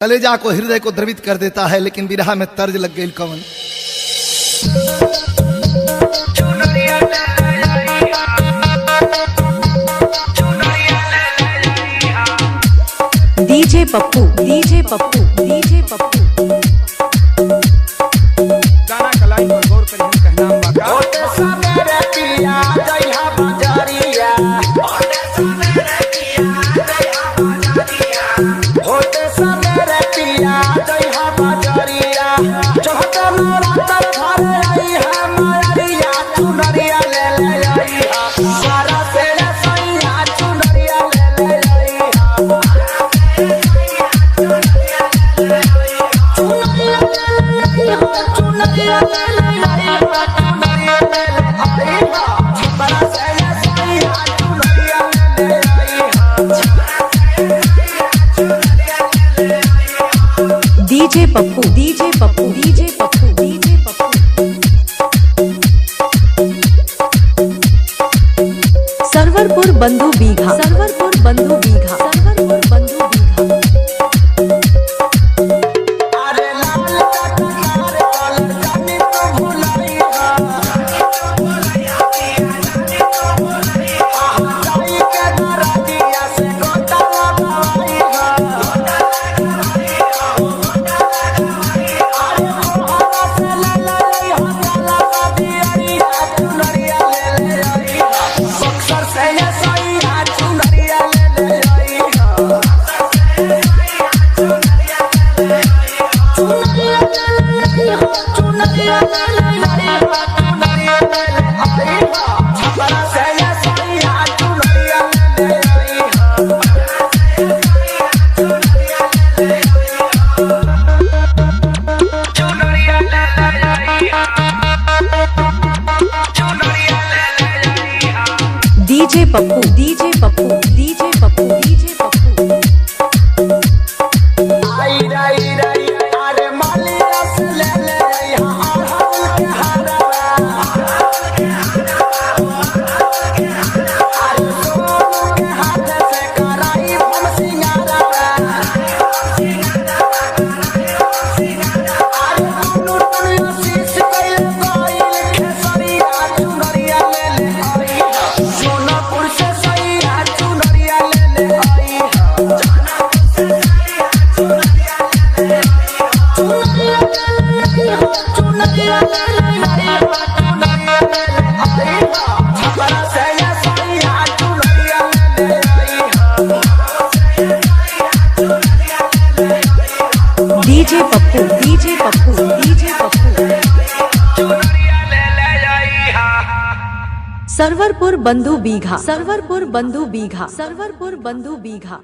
कलेजा को हृदय को द्रवित कर देता है, लेकिन विरह में तर्ज लग गई कौन। DJ Pappu, DJ Pappu, DJ Pappu. गाना कलाई पर गौर करी हम कहना बाका होते सवेरे पिया जइहा बजरिया, होते सवेरे पिया जइहा बजरिया, होते सवेरे पिया जइहा बजरिया, चौहता मोरा तर घरे आइहा मारिया, चुनरिया ले ले आइहा, सारा तेरे सैया चुनरिया ले ले आइहा, DJ Pappu, DJ Pappu, DJ Pappu, DJ Pappu. Sarwarpur बंधु बीघा, सरवरपुर बंधु बीघा, सरवरपुर बंधु बीघा। अरे लाल कटकार कलर जानी तो भुलाइहा, जाई के दरदिया से गोटा लगाइहा, अरे मोहरा से ले ले आइहा काला दियरिया, चुनरिया ले ले आइहा, बक्सर से ये सैया चुनरिया ले ले आइहा, चुनरिया ले ले आइहा, चुनरिया ले ले आइहा, छपरा से ये सैया चुनरिया ले ले आइहा। चुनरिया ले ले आइहा, चुनरिया ले ले आइहा। DJ Pappu, DJ Pappu, DJ Pappu, DJ Pappu. आई रई रई अरे मालिया से ले ले आइहा, अड़हुल के हारवा, अरे सोनू के हाथ से कराई हम सिंगारवा, अरे दुनू दुनिया शीश कइले गइल खेसरिया, चुनरिया ले ले आइहा, सोनापुर से सैया चुनरिया ले ले आइहा, चुनरिया ले ले आइहा, चुनरिया ले ले आइहा, छपरा से ये सैया चुनरिया ले ले आइहा। DJ Pappu, DJ Pappu, DJ Pappu. चुनरिया ले ले आइहा। सरवरपुर बंधु बीघा, सरवरपुर बंधु बीघा, सरवरपुर बंधु बीघा।